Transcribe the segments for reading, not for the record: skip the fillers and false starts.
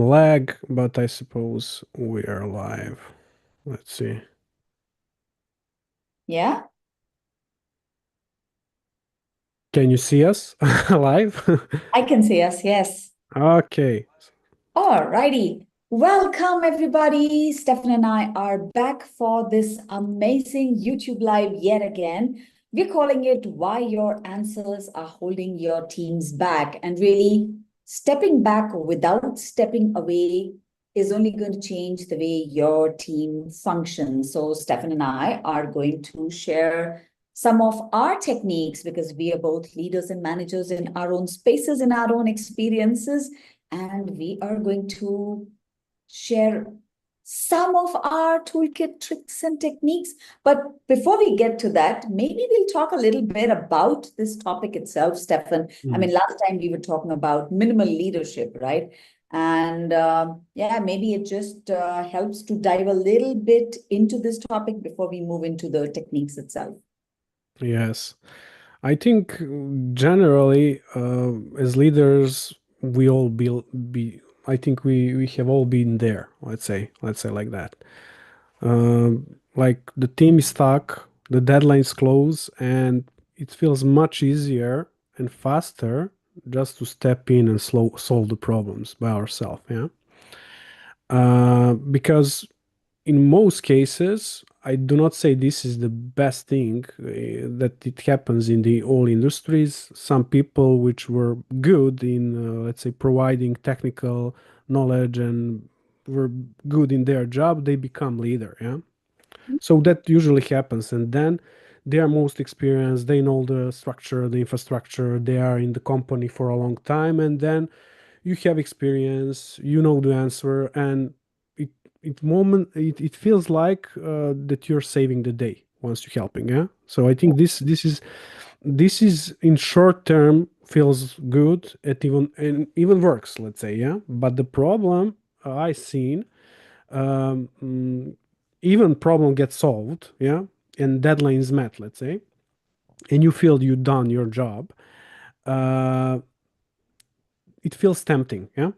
some lag, but I suppose we are live. Let's see. Yeah, Can you see us live? I can say us, yes. Okay. All righty. Welcome, everybody. Stefan and I are back for this amazing YouTube Live yet again. We're calling it Why Your Answers Are Holding Your Teams Back. And really, stepping back without stepping away is only going to change the way your team functions. So, Stefan and I are going to share some of our techniques because we are both leaders and managers in our own spaces, in our own experiences, and we are going to share some of our toolkit tricks and techniques. But before we get to that, maybe we'll talk a little bit about this topic itself, Stefan. I Mm. mean, last time we were talking about minimal leadership, right? And yeah, maybe it just helps to dive a little bit into this topic before we move into the techniques itself. Yes. I think generally, as leaders, we all be I think we have all been there, let's say like that. Like the team is stuck, the deadline's close, and it feels much easier and faster just to step in and solve the problems by ourselves. Yeah. Because in most cases, I do not say this is the best thing that it happens in the all industries. Some people which were good in, let's say, providing technical knowledge and were good in their job, they become leader. Yeah. So that usually happens, and then they are most experienced. They know the structure, the infrastructure. They are in the company for a long time, and then you have experience, you know the answer, and it feels like that you're saving the day once you're helping. Yeah. So I think this is in short term feels good. It even works. Let's say. Yeah. But the problem I seen, um, mm, even problem gets solved. Yeah. And deadlines met. Let's say, and you feel you done your job. Uh, it feels tempting. Yeah.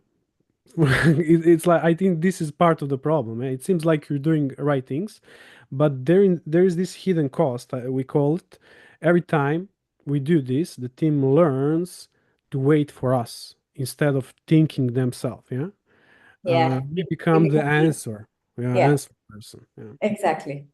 It's like I think this is part of the problem. It seems like you're doing right things, but there is this hidden cost, we call it. Every time we do this, the team learns to wait for us instead of thinking themselves. Yeah, Yeah, we we become the become leaders. answer. Yeah, Yeah, answer person. Yeah. exactly.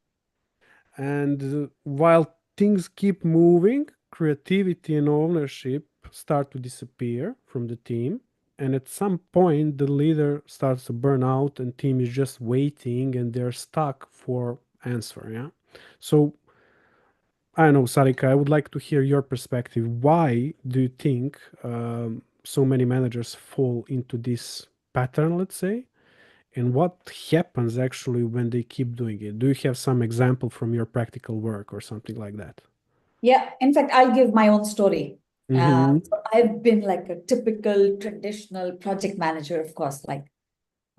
And while things keep moving, creativity and ownership start to disappear from the team. And at some point, the leader starts to burn out, and team is just waiting, and they're stuck for answer. Yeah. So I don't know, Sarika, I would like to hear your perspective. Why do you think so many managers fall into this pattern? Let's say, and what happens actually when they keep doing it? Do you have some example from your practical work or something like that? Yeah, in fact, I'll give my own story. Mm-hmm. So I've been like a typical traditional project manager, of course, like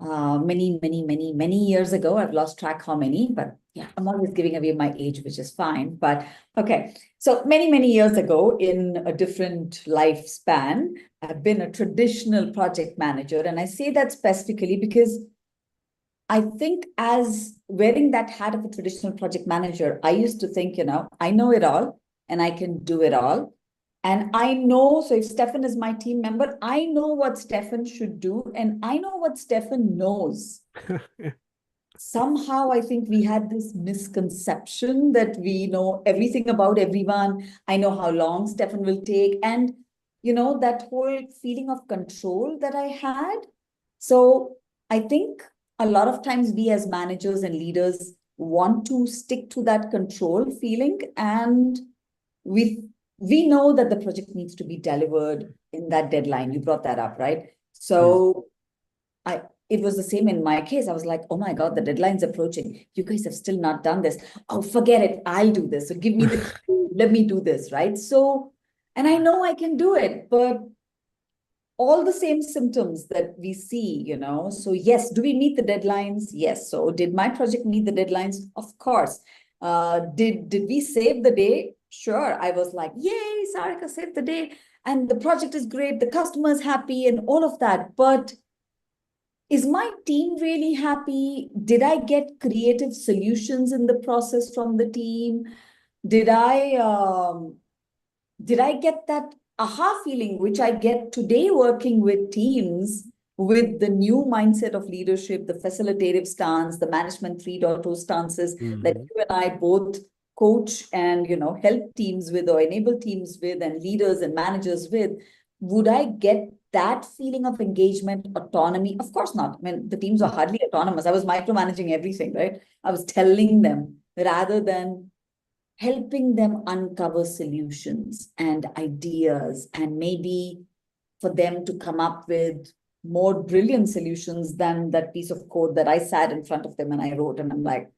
many years ago. I've lost track how many, but yeah, I'm always giving away my age, which is fine. But okay, so many years ago in a different lifespan, I've been a traditional project manager. And I say that specifically because I think as wearing that hat of a traditional project manager, I used to think, I know it all and I can do it all. And I know, so if Stefan is my team member, I know what Stefan should do and I know what Stefan knows. Somehow, I think we had this misconception that we know everything about everyone. I know how long Stefan will take. And, that whole feeling of control that I had. So I think a lot of times we as managers and leaders want to stick to that control feeling, and we we know that the project needs to be delivered in that deadline. You brought that up, right? Mm. So I it was the same in my case. I was like, oh my God, the deadline's approaching. You guys have still not done this. Oh, forget it. I'll do this. So give me the let me do this, right? So, and I know I can do it, but all the same symptoms that we see, So yes, do we meet the deadlines? Yes. So did my project meet the deadlines? Of course. Did we save the day? Sure. I was like, yay, Sarika saved the day. And the project is great. The customer is happy and all of that. But is my team really happy? Did I get creative solutions in the process from the team? Did I did I get that aha feeling, which I get today working with teams with the new mindset of leadership, the facilitative stance, the management 3.0 stances that Hmm. you and I both coach and help teams with or enable teams with and leaders and managers with? Would I get that feeling of engagement, autonomy? Of course not. I mean, the teams are hardly autonomous. I was micromanaging everything, right? I was telling them rather than helping them uncover solutions and ideas, and maybe for them to come up with more brilliant solutions than that piece of code that I sat in front of them and I wrote. And I'm like,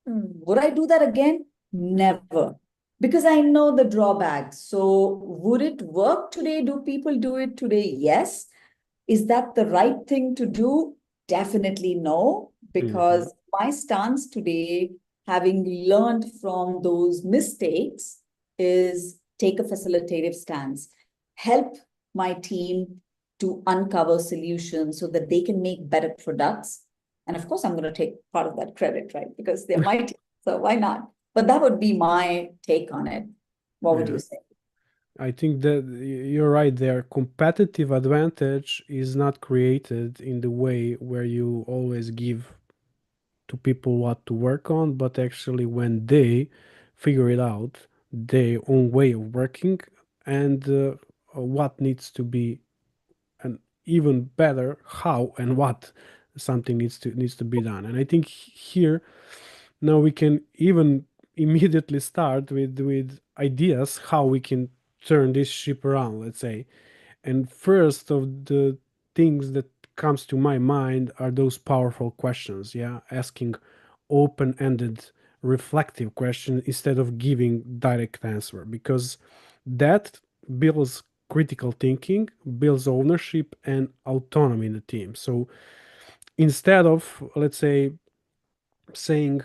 would I do that again? Never. Because I know the drawbacks. So, would it work today? Do people do it today? Yes. Is that the right thing to do? Definitely no, Hmm. because my stance today, having learned from those mistakes, is take a facilitative stance, help my team to uncover solutions so that they can make better products. And of course, I'm going to take part of that credit, right? Because they're my team. So why not? But that would be my take on it. What would you Yeah. say? I think that you're right there. Competitive advantage is not created in the way where you always give to people what to work on, but actually when they figure it out, their own way of working, and what needs to be, and even better, how and what something needs to be done. And I think here now we can even immediately start with ideas how we can turn this ship around, let's say. And first of the things that comes to my mind are those powerful questions, yeah, asking open-ended reflective question instead of giving direct answer, because that builds critical thinking, builds ownership and autonomy in the team. So instead of, let's say, saying,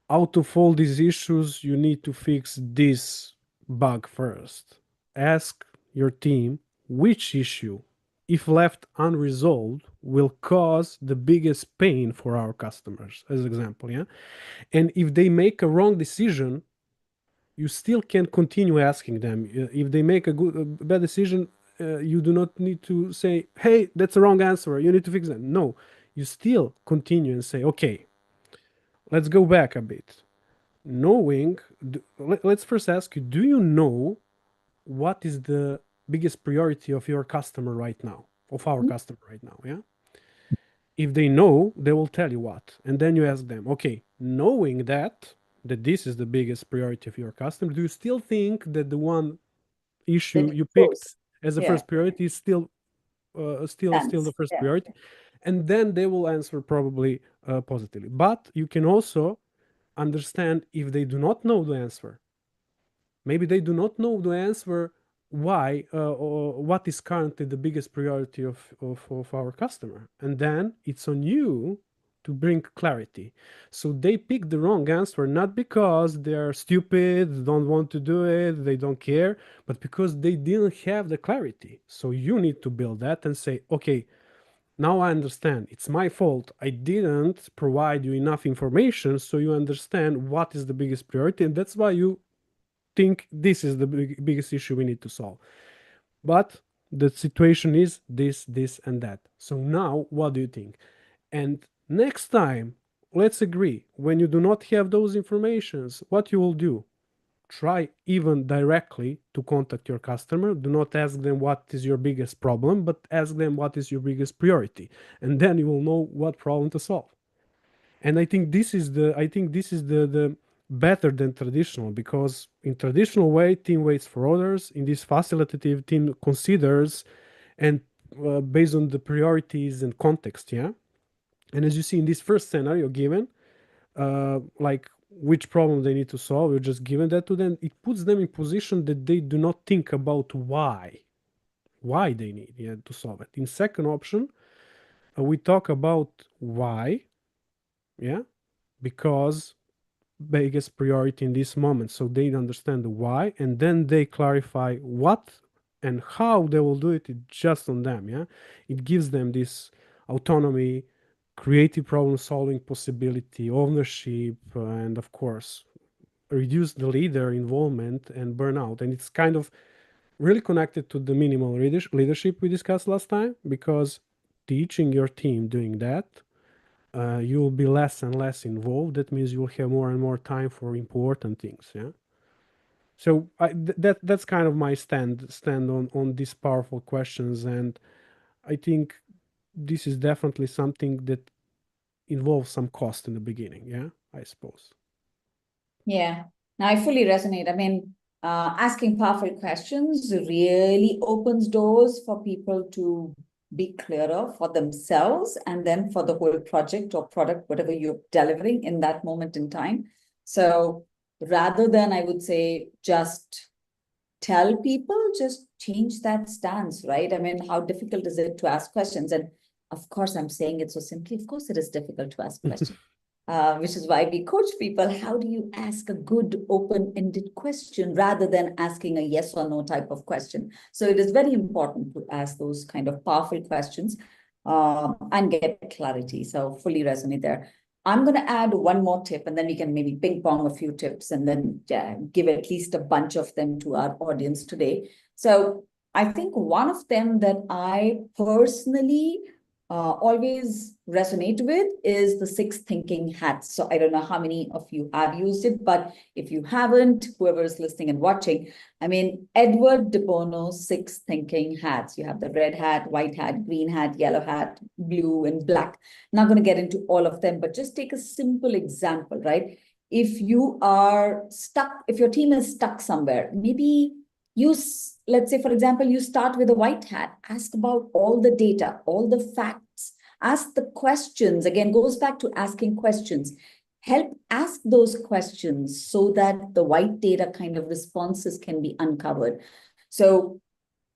out of all these issues, you need to fix this bug first. Ask your team which issue, if left unresolved, will cause the biggest pain for our customers, as example, yeah? And if they make a wrong decision, you still can continue asking them. If they make a bad decision, you do not need to say, hey, that's a wrong answer, you need to fix that. No, you still continue and say, okay, let's go back a bit. Knowing, let's first ask you, do you know what is the biggest priority of your customer right now, of our customer right now? Yeah. If they know, they will tell you what. And then you ask them, okay, knowing that this is the biggest priority of your customer, do you still think that the one issue That you picked goes. as the Yeah. first priority is still the Stance. first Yeah. priority? And then they will answer probably positively. But you can also understand if they do not know the answer. Maybe they do not know the answer why or what is currently the biggest priority of our customer. And then it's on you to bring clarity. So they pick the wrong answer, not because they're stupid, don't want to do it, they don't care, but because they didn't have the clarity. So you need to build that and say, okay, now I understand. It's my fault. I didn't provide you enough information so you understand what is the biggest priority. And that's why you think this is the biggest issue we need to solve. But the situation is this, and that. So now, what do you think? And next time, let's agree, when you do not have those informations, what you will do? Try even directly to contact your customer. Do not ask them what is your biggest problem, but ask them what is your biggest priority. And then you will know what problem to solve. And I think this is the better than traditional, because in traditional way team waits for others. In this facilitative, team considers and based on the priorities and context, yeah. And as you see in this first scenario given, like which problem they need to solve, you're just given that to them. It puts them in position that they do not think about why they need, yeah, to solve it. In second option, we talk about why, yeah, because biggest priority in this moment, so they understand the why, and then they clarify what and how they will do it. It's just on them, yeah. It gives them this autonomy, creative problem solving possibility, ownership, and of course, reduce the leader involvement and burnout. And it's kind of really connected to the minimal leadership we discussed last time, because teaching your team doing that, you will be less and less involved. That means you will have more and more time for important things. Yeah. So that's kind of my stand on these powerful questions, and I think this is definitely something that involves some cost in the beginning. Yeah, I suppose. Yeah, now I fully resonate. I mean, asking powerful questions really opens doors for people to be clearer for themselves and then for the whole project or product, whatever you're delivering in that moment in time. So rather than, I would say, just tell people, just change that stance, right? I mean, how difficult is it to ask questions? And of course, I'm saying it so simply. Of course, it is difficult to ask questions, which is why we coach people. How do you ask a good open-ended question rather than asking a yes or no type of question? So it is very important to ask those kind of powerful questions and get clarity. So fully resonate there. I'm going to add one more tip, and then we can maybe ping pong a few tips and then give at least a bunch of them to our audience today. So I think one of them that I personally always resonate with is the six thinking hats. So I don't know how many of you have used it, but if you haven't, whoever is listening and watching, I mean, Edward de Bono's six thinking hats. You have the red hat, white hat, green hat, yellow hat, blue, and black. Not going to get into all of them, but just take a simple example, right? If you are stuck, if your team is stuck somewhere, maybe you, let's say, for example, you start with a white hat, ask about all the data, all the facts, ask the questions. Again, goes back to asking questions. Help ask those questions so that the white data kind of responses can be uncovered. So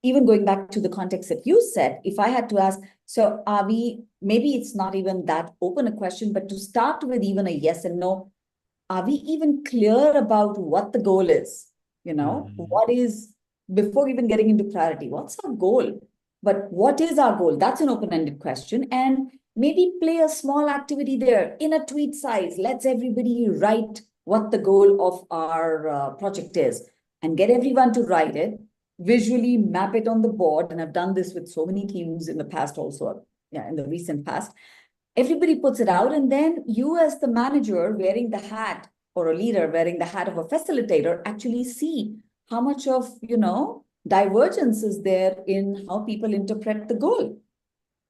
even going back to the context that you said, if I had to ask, so are we, maybe it's not even that open a question, but to start with even a yes and no, are we even clear about what the goal is? You know, Mhm. what is, before even getting into clarity, what's our goal? But what is our goal? That's an open-ended question. And maybe play a small activity there in a tweet size. Let's everybody write what the goal of our project is and get everyone to write it, visually map it on the board. And I've done this with so many teams in the past also, yeah, in the recent past. Everybody puts it out, and then you as the manager wearing the hat, or a leader wearing the hat of a facilitator, actually see how much of, divergence is there in how people interpret the goal.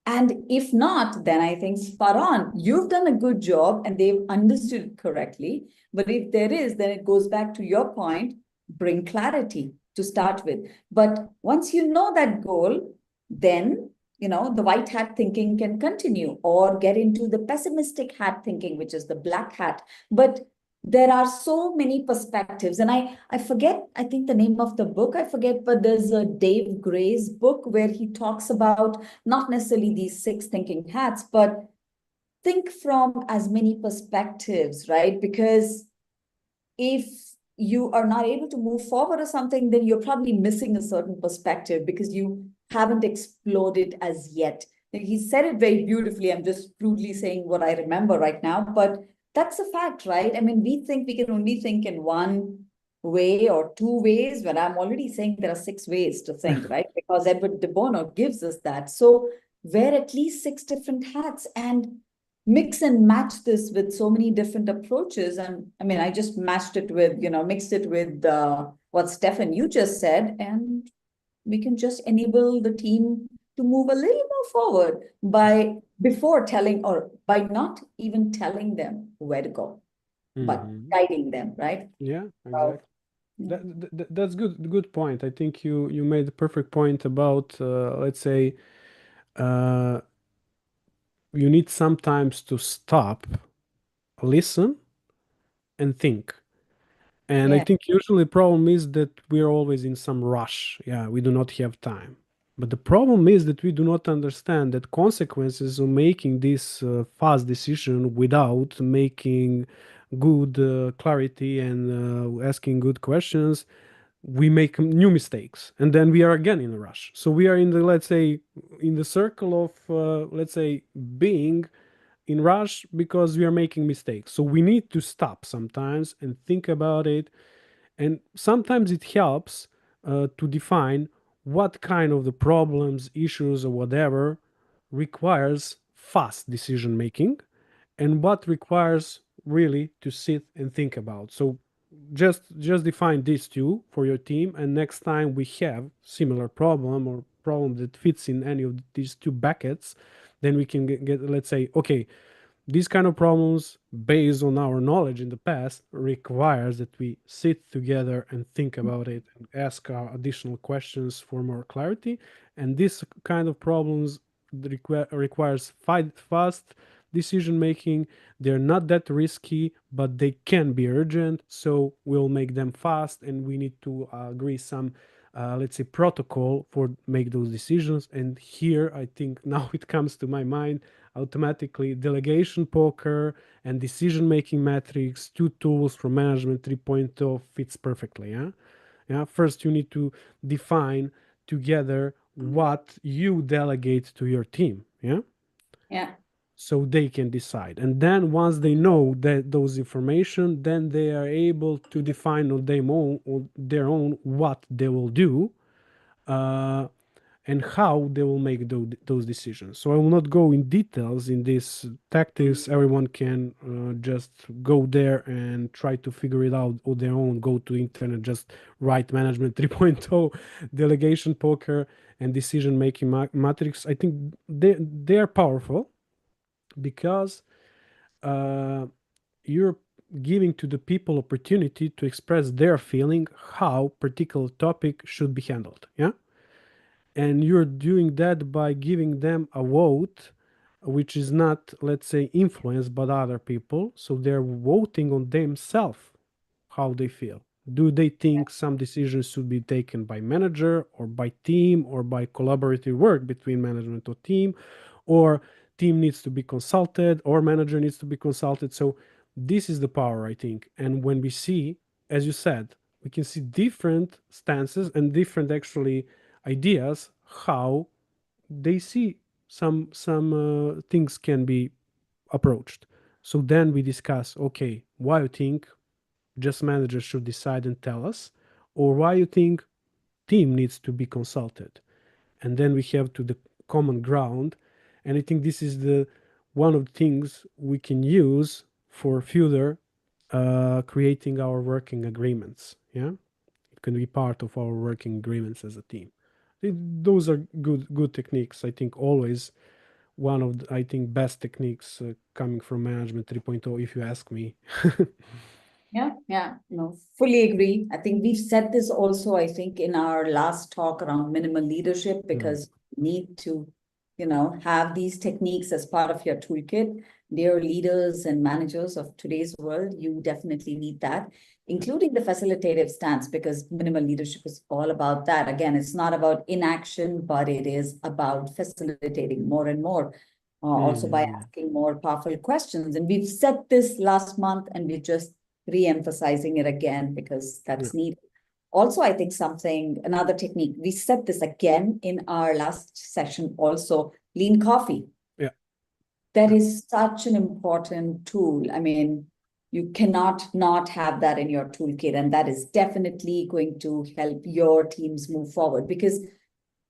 And if not, then I think spot on. You've done a good job and they've understood it correctly. But if there is, then it goes back to your point, bring clarity to start with. But once you know that goal, then the white hat thinking can continue or get into the pessimistic hat thinking, which is the black hat. But there are so many perspectives, and I forget, I think the name of the book, I forget, but there's a Dave Gray's book where he talks about not necessarily these six thinking hats, but think from as many perspectives, right? Because if you are not able to move forward or something, then you're probably missing a certain perspective because you haven't explored it as yet. He said it very beautifully. I'm just crudely saying what I remember right now, but that's a fact, right? I mean, we think we can only think in one way or two ways, but I'm already saying there are six ways to think, right? Because Edward de Bono gives us that. So wear at least six different hats and mix and match this with so many different approaches. And I mean, I just matched it with, mixed it with what Stefan, you just said, and we can just enable the team to move a little more forward by before telling or by not even telling them where to go, but Mhm. guiding them, right? Yeah, So, exactly. yeah. That's good point. I think you made the perfect point about, let's say, uh, you need sometimes to stop, listen, and think. And I Yeah. think usually the problem is that we're always in some rush. Yeah, we do not have time. But the problem is that we do not understand that consequences of making this fast decision without making good clarity and asking good questions, we make new mistakes, and then we are again in a rush. So we are in the, let's say, in the circle of, let's say, being in rush because we are making mistakes. So we need to stop sometimes and think about it. And sometimes it helps to define what kind of the problems, issues, or whatever requires fast decision making, and what requires really to sit and think about. So just define these two for your team, and next time we have similar problem or problem that fits in any of these two buckets, then we can get, let's say, okay, these kind of problems, based on our knowledge in the past, requires that we sit together and think about it and ask additional questions for more clarity. And this kind of problems requires fast decision making. They're not that risky, but they can be urgent. So we'll make them fast, and we need to agree some, let's say, protocol for make those decisions. And here, I think now it comes to my mind automatically delegation poker and decision making matrix, two tools from management 3.0 fits perfectly. Yeah, first you need to define together what you delegate to your team. Yeah, Yeah. so they can decide, and then once they know that those information, then they are able to define on their own what they will do, uh, and how they will make those decisions. So I will not go in details in these tactics. Everyone can just go there and try to figure it out on their own. Go to internet, just write management 3.0, delegation poker, and decision making matrix. I think they are powerful because uh, you're giving to the people opportunity to express their feeling how particular topic should be handled. Yeah, and you're doing that by giving them a vote which is not, let's say, influenced by other people, so they're voting on themselves how they feel. Do they think some decisions should be taken by manager or by team or by collaborative work between management or team, or team needs to be consulted or manager needs to be consulted? So this is the power, I think. And when we see, as you said, we can see different stances and different actually ideas how they see some things can be approached. So then we discuss, okay, why you think just managers should decide and tell us, or why you think team needs to be consulted, and then we have to the common ground. And I think this is the one of the things we can use for further creating our working agreements. Yeah, it can be part of our working agreements as a team. Those are good techniques. I think always one of the, I think, best techniques coming from management 3.0, if you ask me. Yeah, no, fully agree. I think we've said this also, I think, in our last talk around minimal leadership, Mm, because you need to, have these techniques as part of your toolkit. Dear leaders and managers of today's world, you definitely need that, including the facilitative stance, because minimal leadership is all about that. Again, it's not about inaction, but it is about facilitating more and more. Also by mm, asking more powerful questions. And we've said this last month, and we just re-emphasizing it again because yeah, that's needed. Also, I think another technique, we said this again in our last session also, lean coffee. yeah, That yeah, is such an important tool. I mean, you cannot not have that in your toolkit, and that is definitely going to help your teams move forward, because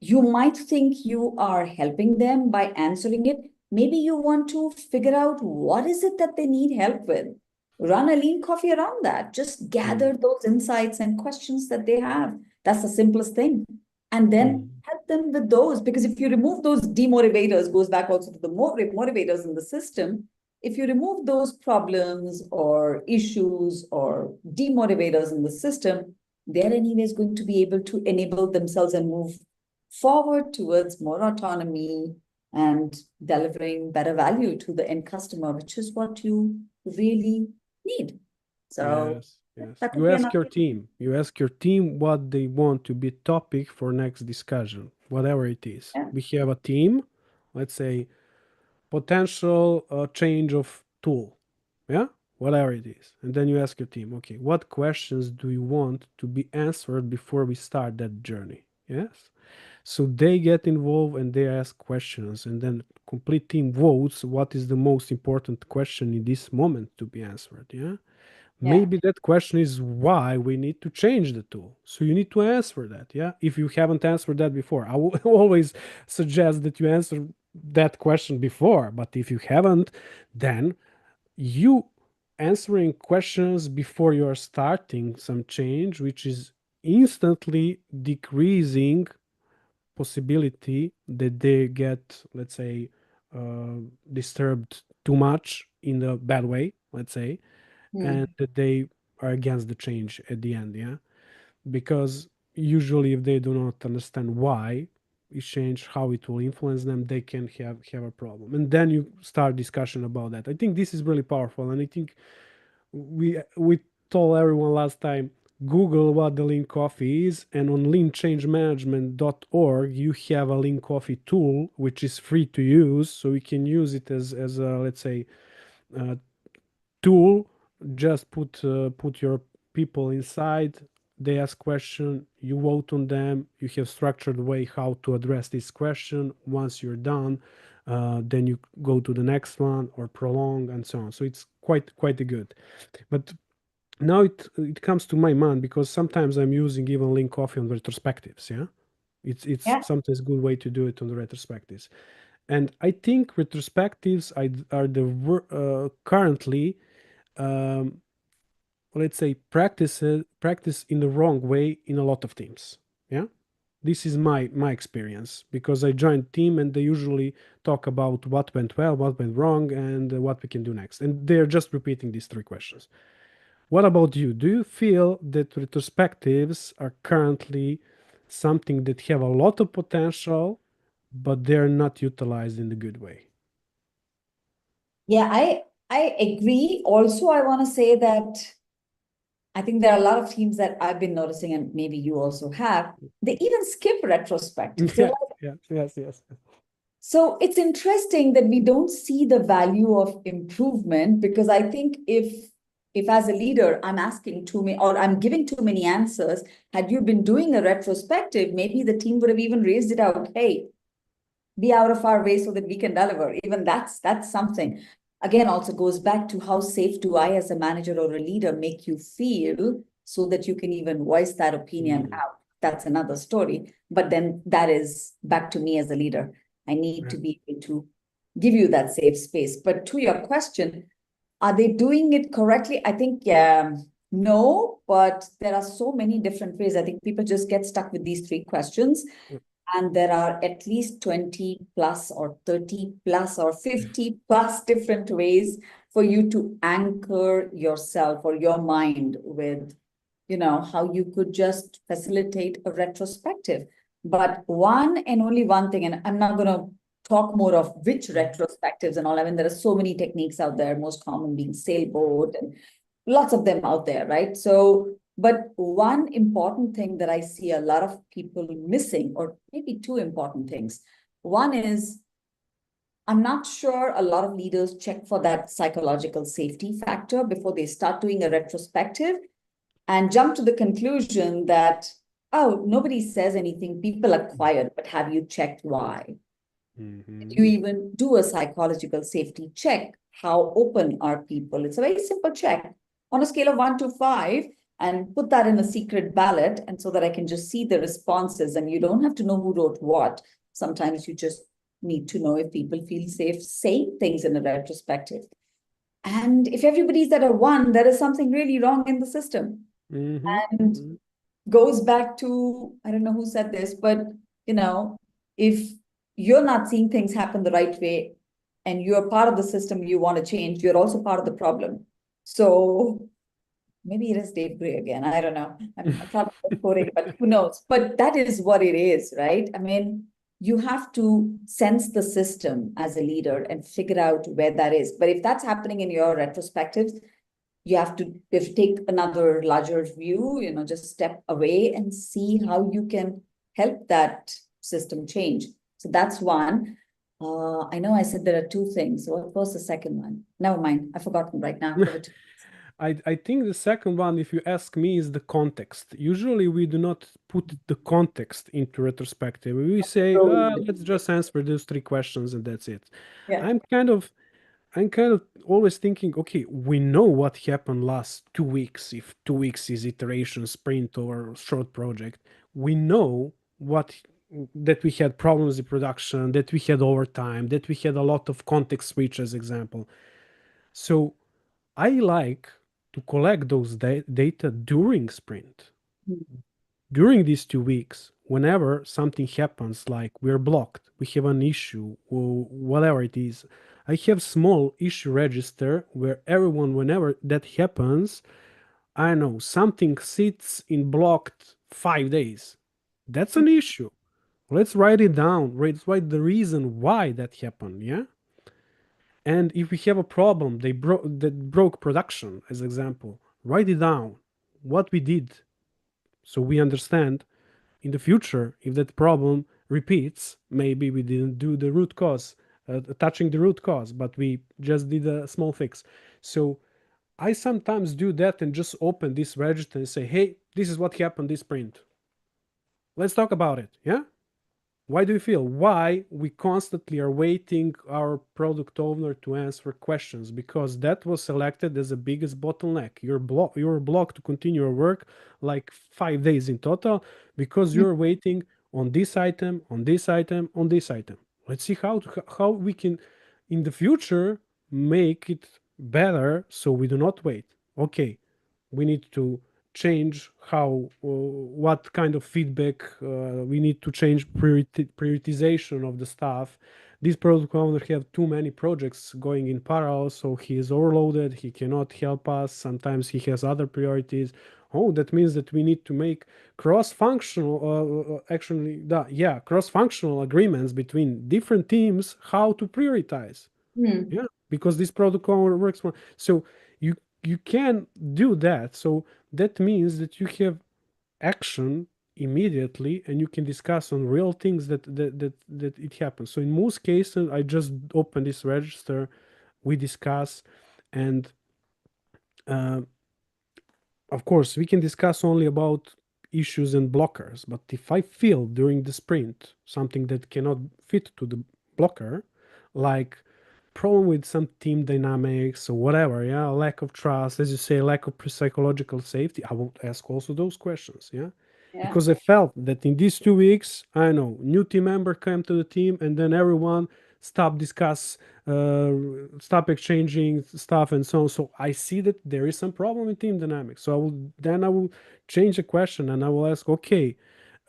you might think you are helping them by answering it. Maybe you want to figure out what is it that they need help with. Run a lean coffee around that. Just mm, gather those insights and questions that they have. That's the simplest thing. And then mm, help them with those. Because if you remove those demotivators, goes back also to the motivators in the system. If you remove those problems or issues or demotivators in the system, they're anyways going to be able to enable themselves and move forward towards more autonomy and delivering better value to the end customer, which is what you really need. So yes, yes. that could You be ask another. your team. You ask your team what they want to be topic for next discussion, whatever it is. Yeah. We have a team, let's say potential change of tool. Yeah. whatever it is. And then you ask your team, okay, what questions do you want to be answered before we start that journey? Yes. So they get involved and they ask questions, and then complete team votes what is the most important question in this moment to be answered. Yeah. Yeah. Maybe that question is why we need to change the tool. So you need to answer that. Yeah. If you haven't answered that before, I will always suggest that you answer that question before. But if you haven't, then you answering questions before you are starting some change, which is instantly decreasing possibility that they get, let's say, disturbed too much in the bad way, let's say, and Hmm. that they are against the change at the end. Yeah. Because usually if they do not understand why it change, how it will influence them, they can have a problem, and then you start discussion about that. I think this is really powerful, and I think we told everyone last time, Google what the lean coffee is, and on leanchangemanagement.org you have a lean coffee tool which is free to use, so you can use it as a, let's say, uh, tool. Just put your people inside, they ask question, you vote on them, you have structured way how to address this question. Once you're done, then you go to the next one or prolong and so on. So it's quite a good. But now it comes to my mind because sometimes I'm using even link coffee on retrospectives. Yeah, it's Yeah. sometimes good way to do it on the retrospectives. And I think retrospectives are the currently, um, let's say, practice in the wrong way in a lot of teams. Yeah, this is my experience because I joined team and they usually talk about what went well, what went wrong, and what we can do next, and they're just repeating these three questions. What about you? Do you feel that retrospectives are currently something that have a lot of potential, but they're not utilized in the good way? Yeah, I agree. Also, I want to say that I think there are a lot of teams that I've been noticing, and maybe you also have, they even skip retrospectives. They're Yeah, like, yeah, yes. so it's interesting that we don't see the value of improvement, because I think if as a leader I'm asking too many or I'm giving too many answers, had you been doing a retrospective, maybe the team would have even raised it out. Hey, be out of our way so that we can deliver. Even that's something. Again, also goes back to how safe do I, as a manager or a leader, make you feel so that you can even voice that opinion Mm, out. That's another story. But then that is back to me as a leader. I need yeah. to be able to give you that safe space. But to your question, are they doing it correctly? I think no, but there are so many different ways. I think people just get stuck with these three questions, and there are at least 20 plus or 30 plus or 50 plus different ways for you to anchor yourself or your mind with, how you could just facilitate a retrospective. But one and only one thing, and I'm not going to talk more of which retrospectives and all. I mean, there are so many techniques out there, most common being sailboat and lots of them out there, right? So, but one important thing that I see a lot of people missing, or maybe two important things. One is, I'm not sure a lot of leaders check for that psychological safety factor before they start doing a retrospective and jump to the conclusion that, oh, nobody says anything, people are quiet, but have you checked why? Mm-hmm. You even do a psychological safety check. How open are people? It's a very simple check on a scale of 1 to 5, and put that in a secret ballot. And so that I can just see the responses, and you don't have to know who wrote what. Sometimes you just need to know if people feel safe saying things in a retrospective. And if everybody's at a 1, there is something really wrong in the system. Mm-hmm. And Mm-hmm. goes back to, I don't know who said this, but if you're not seeing things happen the right way and you're part of the system you want to change, you're also part of the problem. So maybe it is Dave Gray again. I don't know. I'm probably quoting, but who knows? But that is what it is, right? I mean, you have to sense the system as a leader and figure out where that is. But if that's happening in your retrospectives, you have to take another larger view, just step away and see how you can help that system change. So that's one. I know I said there are two things. What was the second one? Never mind. I've forgotten right now. Over to I think the second one, if you ask me, is the context. Usually, we do not put the context into retrospective. We say, you. let's just answer those three questions and that's it. Yeah. I'm kind of I'm kind of always thinking, okay, we know what happened last 2 weeks, if 2 weeks is iteration, sprint, or short project. We know what that we had problems in production, that we had overtime, that we had a lot of context switch, as example. So I like to collect those data during sprint, during these 2 weeks. Whenever something happens, like we're blocked, we have an issue, or whatever it is, I have small issue register where everyone, whenever that happens, I know something sits in blocked 5 days. That's an issue. Let's write it down. Let's write the reason why that happened. Yeah. And if we have a problem, that broke production, as example, write it down. What we did, so we understand in the future if that problem repeats. Maybe we didn't do the root cause, touching the root cause, but we just did a small fix. So I sometimes do that and just open this register and say, hey, this is what happened this sprint. Let's talk about it. Yeah. Why do you feel? Why we constantly are waiting our product owner to answer questions? Because that was selected as the biggest bottleneck. You're blocked to continue your work like 5 days in total because you're waiting on this item, on this item, on this item. Let's see how we can in the future make it better so we do not wait. Okay, we need to change how what kind of feedback, we need to change prioritization of the staff. This product owner have too many projects going in parallel, so he is overloaded, he cannot help us, sometimes he has other priorities. Oh, that means that we need to make cross-functional, actually yeah, cross-functional agreements between different teams how to prioritize. Hmm. Yeah, because this product owner works for, so you you can do that. So that means that you have action immediately and you can discuss on real things that it happens. So in most cases, I just open this register, we discuss, and uh, of course, we can discuss only about issues and blockers. But if I feel during the sprint something that cannot fit to the blocker, like problem with some team dynamics or whatever, yeah, lack of trust, as you say, lack of psychological safety, I will ask also those questions, yeah, Yeah. because I felt that in these 2 weeks, I know new team member came to the team, and then everyone stopped discuss, uh, stop exchanging stuff and so on. So I see that there is some problem in team dynamics. So I will change the question and I will ask, okay,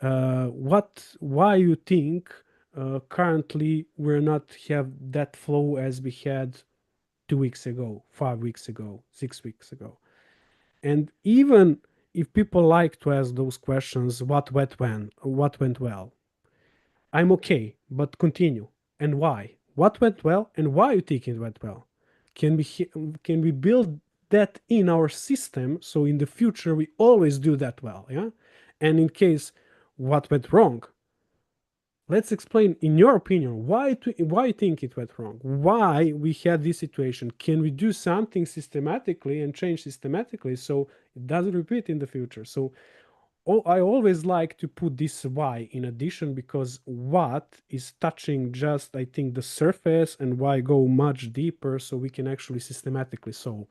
why you think currently we're not have that flow as we had 2 weeks ago, 5 weeks ago, 6 weeks ago. And even if people like to ask those questions, what went well, I'm okay, but continue. And why? What went well, and why you think it went well? Can we can we build that in our system so in the future we always do that well? Yeah. And in case what went wrong, let's explain, in your opinion, why you think it went wrong, why we had this situation. Can we do something systematically and change systematically so it doesn't repeat in the future? So I always like to put this why in addition, because what is touching just, I think, the surface, and why go much deeper so we can actually systematically solve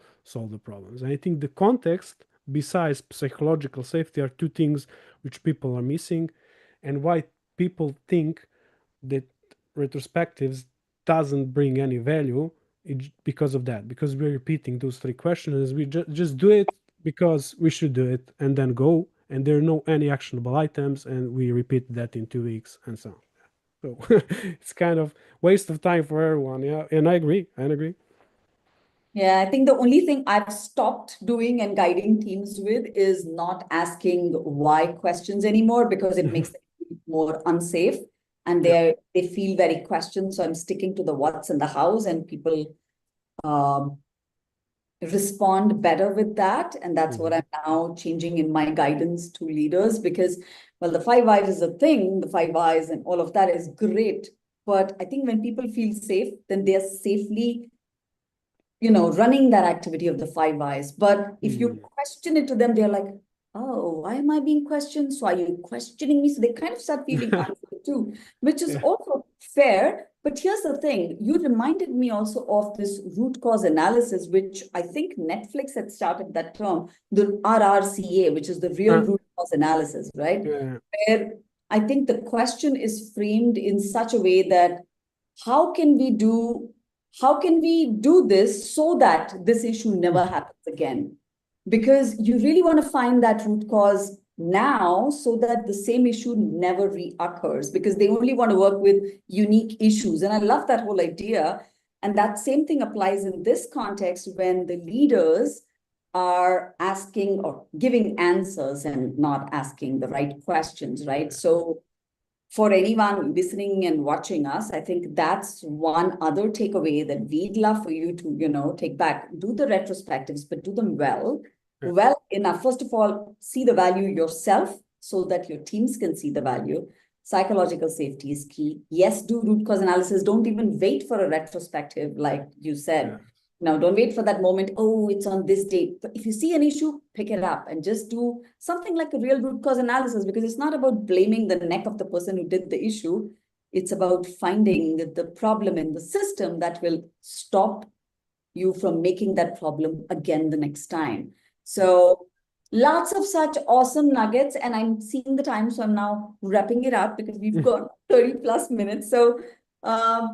the problems. And I think the context, besides psychological safety, are two things which people are missing, and why people think that retrospectives doesn't bring any value. Because of that, because we're repeating those three questions, we just do it because we should do it and then go, and there are no any actionable items, and we repeat that in 2 weeks and so on. So it's kind of waste of time for everyone. Yeah, and I agree. Yeah, I think the only thing I've stopped doing and guiding teams with is not asking why questions anymore because it makes them more unsafe and Yeah. they feel very questioned. So I'm sticking to the what's in the house and people um, respond better with that. And that's what Mhm. I'm now changing in my guidance to leaders because, well, the five whys is a thing, the five whys and all of that is great. But I think when people feel safe, then they're safely, running that activity of the five eyes. But if you question it to them, they're like, oh, why am I being questioned? So are you questioning me? So they kind of start feeling unfair too, which is Yeah. also fair. But here's the thing, you reminded me also of this root cause analysis, which I think Netflix had started that term, the RRCA, which is the real root cause analysis, right? Yeah. Where I think the question is framed in such a way that how can we do how can we do this so that this issue never happens again? Because you really want to find that root cause now so that the same issue never reoccurs, because they only want to work with unique issues. And I love that whole idea. And that same thing applies in this context when the leaders are asking or giving answers and not asking the right questions, right? So for anyone listening and watching us, I think that's one other takeaway that we'd love for you to, take back. Do the retrospectives, but do them Yeah. well enough. First of all, see the value yourself so that your teams can see the value. Psychological safety is key. Yes, do root cause analysis. Don't even wait for a retrospective, like you said. Now, don't wait for that moment. Oh, it's on this date. But if you see an issue, pick it up and just do something like a real root cause analysis, because it's not about blaming the neck of the person who did the issue. It's about finding the problem in the system that will stop you from making that problem again the next time. So lots of such awesome nuggets. And I'm seeing the time, so I'm now wrapping it up because we've got 30 plus minutes. So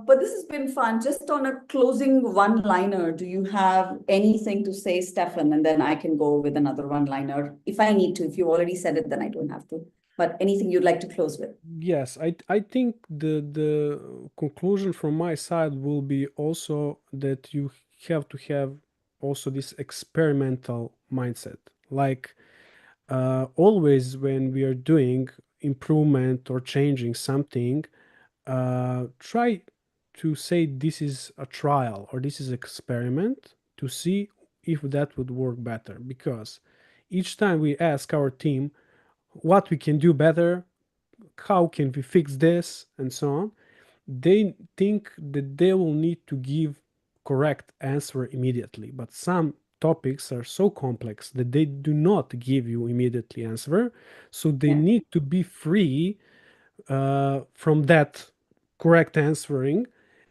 but this has been fun. Just on a closing one-liner, do you have anything to say, Stefan? And then I can go with another one-liner if I need to. If you already said it, then I don't have to. But anything you'd like to close with? Yes, I think the conclusion from my side will be also that you have to have also this experimental mindset. Like always when we are doing improvement or changing something, try to say this is a trial or this is experiment to see if that would work better. Because each time we ask our team what we can do better, how can we fix this, and so on, they think that they will need to give correct answer immediately. But some topics are so complex that they do not give you immediately answer, so they Yeah. need to be free from that correct answering,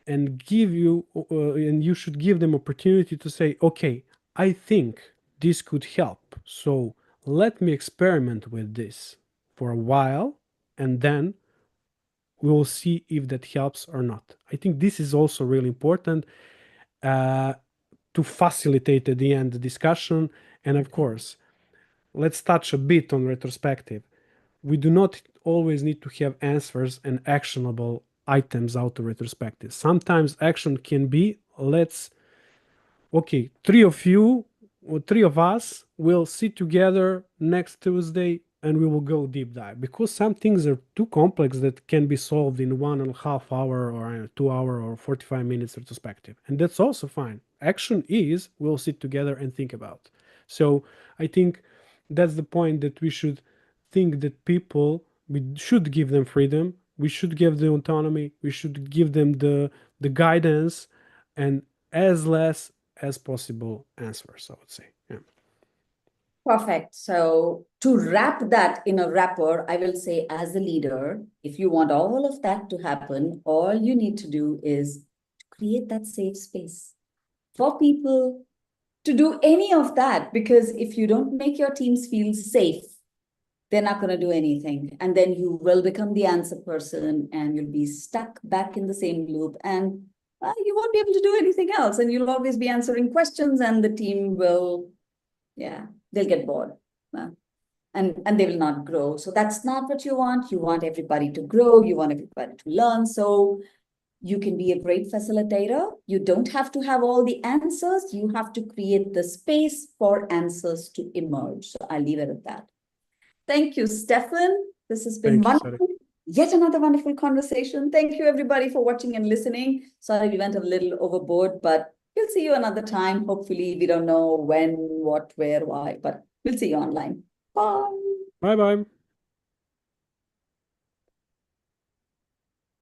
and give you and you should give them opportunity to say, okay, I think this could help, so let me experiment with this for a while, and then we will see if that helps or not. I think this is also really important uh, to facilitate at the end the discussion. And of course, let's touch a bit on retrospective. We do not always need to have answers and actionable items out of retrospective. Sometimes action can be, let's, okay, three of you or three of us will sit together next Tuesday and we will go deep dive, because some things are too complex that can be solved in 1.5 hour or 2 hour or 45 minutes retrospective. And that's also fine. Action is we'll sit together and think about. So I think that's the point, that we should think that people, we should give them freedom, we should give them autonomy, we should give them the guidance, and as less as possible answers, I would say. Yeah. Perfect. So to wrap that in a wrapper, I will say, as a leader, if you want all of that to happen, all you need to do is to create that safe space for people to do any of that. Because if you don't make your teams feel safe, they're not going to do anything. And then you will become the answer person and you'll be stuck back in the same loop. And you won't be able to do anything else. And you'll always be answering questions, and the team will, yeah, they'll get bored. And they will not grow. So that's not what you want. You want everybody to grow. You want everybody to learn. So you can be a great facilitator. You don't have to have all the answers. You have to create the space for answers to emerge. So I'll leave it at that. Thank you, Stefan. This has been Thank you, Sarika. wonderful. Yet another wonderful conversation. Thank you, everybody, for watching and listening. Sorry, we went a little overboard, but we'll see you another time. Hopefully, we don't know when, what, where, why, but we'll see you online. Bye. Bye bye.